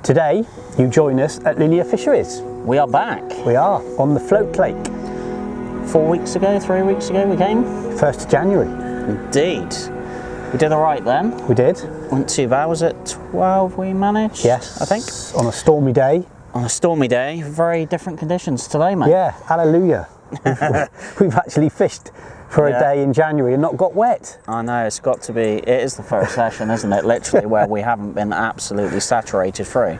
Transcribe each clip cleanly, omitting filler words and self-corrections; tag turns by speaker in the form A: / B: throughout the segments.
A: Today, you join us at Linear Fisheries.
B: We are back.
A: We are on the Float Lake.
B: 4 weeks ago, 3 weeks ago we came.
A: 1st of January.
B: Indeed. We did all right then.
A: We did.
B: Went too bad. Was it 12 we managed?
A: Yes.
B: I think.
A: On a stormy day.
B: On a stormy day. Very different conditions today, mate.
A: Yeah, hallelujah. We've actually fished for a day in January and not got wet.
B: I know, it's got to be, it is the first session, isn't it? Literally where we haven't been absolutely saturated through.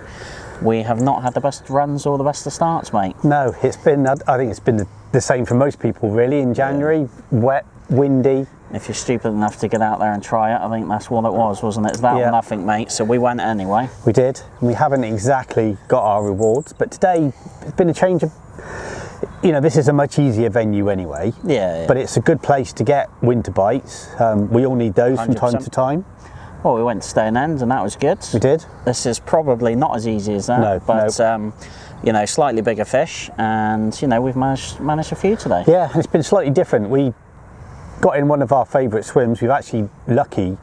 B: We have not had the best runs or the best of starts, mate.
A: No, it's been, I think it's been the same for most people really in January. Wet, windy.
B: If you're stupid enough to get out there and try it, I think that's what it was, wasn't it? It's that or nothing, mate. So we went anyway.
A: We did. We haven't exactly got our rewards, but today it's been a change of, you know, this is a much easier venue anyway.
B: Yeah.
A: But it's a good place to get winter bites. We all need those 100%. From time to time.
B: Well, we went to Stonehenge and that was good.
A: We did.
B: This is probably not as easy as that.
A: No,
B: but you know, slightly bigger fish, and you know, we've managed a few today.
A: Yeah, and it's been slightly different. We got in one of our favourite swims. We've actually lucky.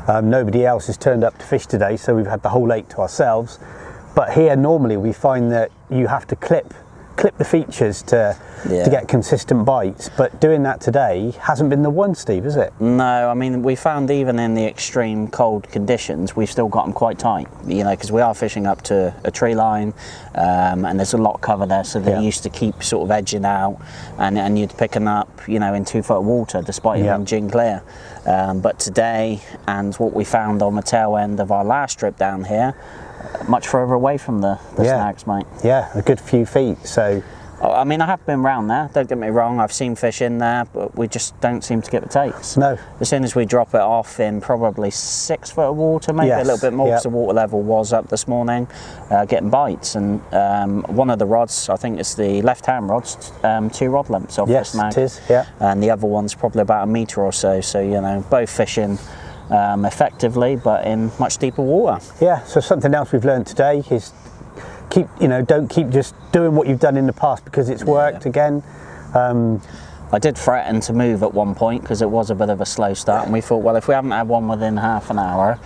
A: Nobody else has turned up to fish today, so we've had the whole lake to ourselves. But here, normally, we find that you have to clip the features to get consistent bites, but doing that today hasn't been the one, Steve, is it?
B: No, I mean, we found even in the extreme cold conditions, we've still got them quite tight, you know, because we are fishing up to a tree line, and there's a lot of cover there, so they used to keep sort of edging out, and you'd pick them up, you know, in 2 foot of water, despite it being gin clear. But today, and what we found on the tail end of our last trip down here, much further away from the snags, mate.
A: Yeah, a good few feet, so...
B: I mean, I have been round there, don't get me wrong, I've seen fish in there, but we just don't seem to get the takes.
A: No.
B: As soon as we drop it off in probably 6 foot of water, maybe a little bit more, because the water level was up this morning, getting bites. And one of the rods, I think it's the left-hand rods, 2 rod lengths off the snag.
A: Yes, it is,
B: And the other one's probably about 1 metre or so, so, you know, both fishing effectively, but in much deeper water.
A: Yeah, so something else we've learned today is don't keep just doing what you've done in the past because it's worked again.
B: I did threaten to move at one point because it was a bit of a slow start, and we thought, well, if we haven't had one within half an hour,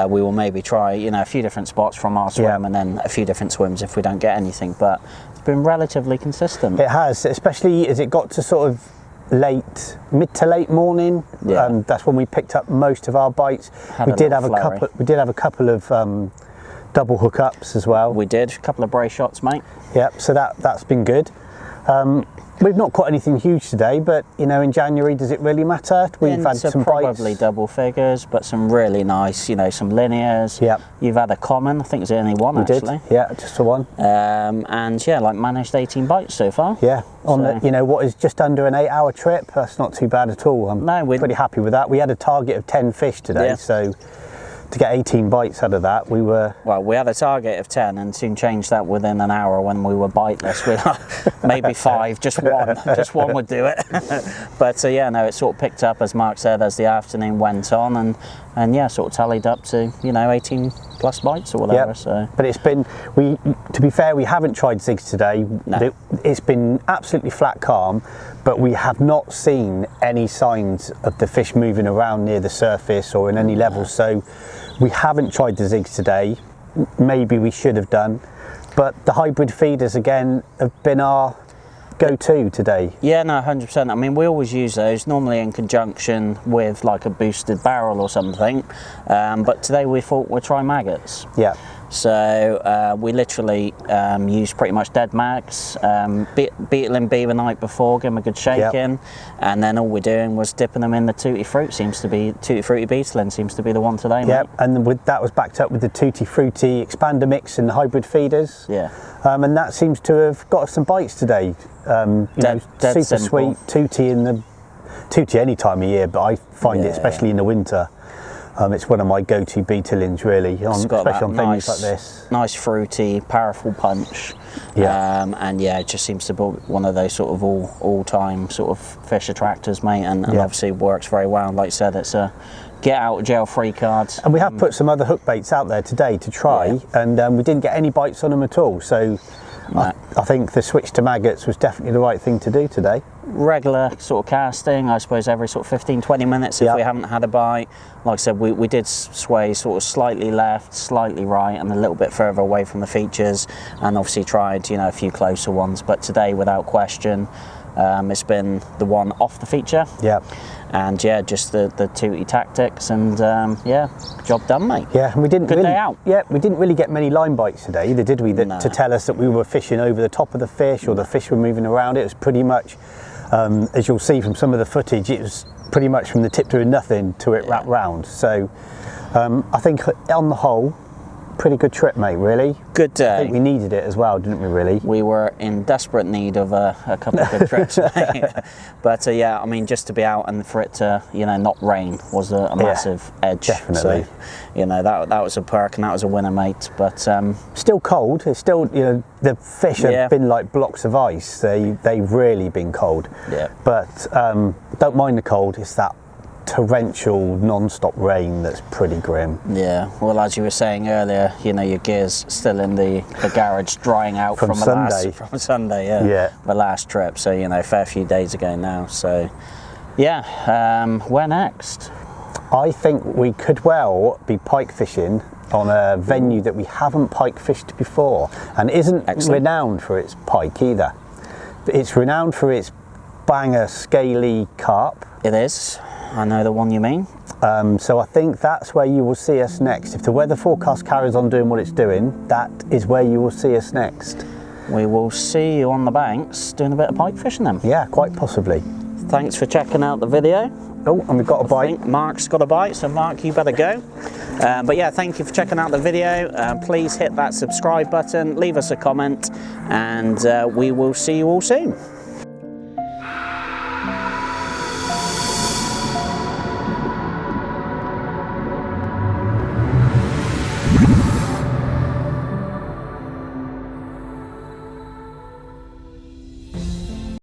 B: we will maybe try, you know, a few different spots from our swim and then a few different swims if we don't get anything. But it's been relatively consistent.
A: It has, especially as it got to sort of mid to late morning. That's when we picked up most of our bites. We did have a couple of double hookups as well.
B: We did a couple of brace shots, mate.
A: Yep, so that's been good. We've not caught anything huge today, but you know, in January, does it really matter? We've had some
B: probably
A: bites.
B: Double figures, but some really nice, you know, some linears.
A: Yep.
B: You've had a common, I think it's the only one actually.
A: Yeah, just the one.
B: And yeah, like managed 18 bites so far.
A: Yeah, on the, you know, what is just under an 8-hour trip. That's not too bad at all. I'm pretty happy with that. We had a target of 10 fish today, so to get 18 bites out of that, we were...
B: Well, we had a target of 10 and soon changed that within an hour when we were biteless. Maybe 5, just one would do it. But yeah, no, it sort of picked up, as Mark said, as the afternoon went on, and yeah, sort of tallied up to, you know, 18 plus bites or whatever. So.
A: But it's been, to be fair, we haven't tried zigs today. No. It's been absolutely flat calm, but we have not seen any signs of the fish moving around near the surface or in any levels. So we haven't tried the zigs today. Maybe we should have done, but the hybrid feeders again have been our go-to today.
B: Yeah, no, 100%. I mean, we always use those normally in conjunction with like a boosted barrel or something, but today we thought we'd try maggots.
A: Yeah.
B: So we literally used pretty much dead mags, beetle and bee the night before, give them a good shake in, and then all we're doing was dipping them in the Tutti Frutti. Tutti Frutti beetling seems to be the one today, mate.
A: And that was backed up with the Tutti Frutti expander mix and the hybrid feeders.
B: Yeah.
A: And that seems to have got us some bites today. You know, super simple. Sweet Tutti any time of year, but I find it especially in the winter. It's one of my go-to beetlings, really, especially on venues like this. Nice,
B: fruity, powerful punch. And yeah, it just seems to be one of those sort of all-time sort of fish attractors, mate, and obviously works very well. Like I said, it's a get-out-of-jail-free card.
A: And we have put some other hook baits out there today to try, and we didn't get any bites on them at all. So I think the switch to maggots was definitely the right thing to do today.
B: Regular sort of casting, I suppose every sort of 15-20 minutes if we haven't had a bite. Like I said, we did sway sort of slightly left, slightly right, and a little bit further away from the features, and obviously tried, you know, a few closer ones. But today, without question, it's been the one off the feature.
A: Yeah.
B: And yeah, just the tooty tactics, and yeah, job done, mate.
A: Yeah, and we didn't
B: Good
A: really,
B: day out.
A: Yeah, we didn't really get many line bites today either, did we? To tell us that we were fishing over the top of the fish or the fish were moving around. It was pretty much, as you'll see from some of the footage, it was pretty much from the tip doing nothing to it wrapped round. So I think on the whole, pretty good trip, mate, really.
B: Good day.
A: I think we needed it as well, didn't we, really?
B: We were in desperate need of a couple of good trips. But yeah, I mean, just to be out and for it to, you know, not rain was a massive edge.
A: Definitely.
B: So, you know, that was a perk and that was a winner, mate. But
A: still cold. It's still, you know, the fish have been like blocks of ice. They've really been cold.
B: Yeah.
A: But don't mind the cold. It's that torrential non-stop rain that's pretty grim.
B: Yeah, well, as you were saying earlier, you know, your gear's still in the garage drying out from Sunday. From Sunday, the last trip. So, you know, a fair few days ago now. So yeah, where next?
A: I think we could well be pike fishing on a venue that we haven't pike fished before and isn't renowned for its pike either. It's renowned for its banger scaly carp.
B: It is. I know the one you mean.
A: So I think that's where you will see us next. If the weather forecast carries on doing what it's doing, that is where you will see us next.
B: We will see you on the banks doing a bit of pike fishing then.
A: Yeah, quite possibly.
B: Thanks for checking out the video.
A: Oh, and we've got a bite.
B: I think Mark's got a bite, so Mark, you better go. But yeah, thank you for checking out the video. Please hit that subscribe button, leave us a comment, and we will see you all soon.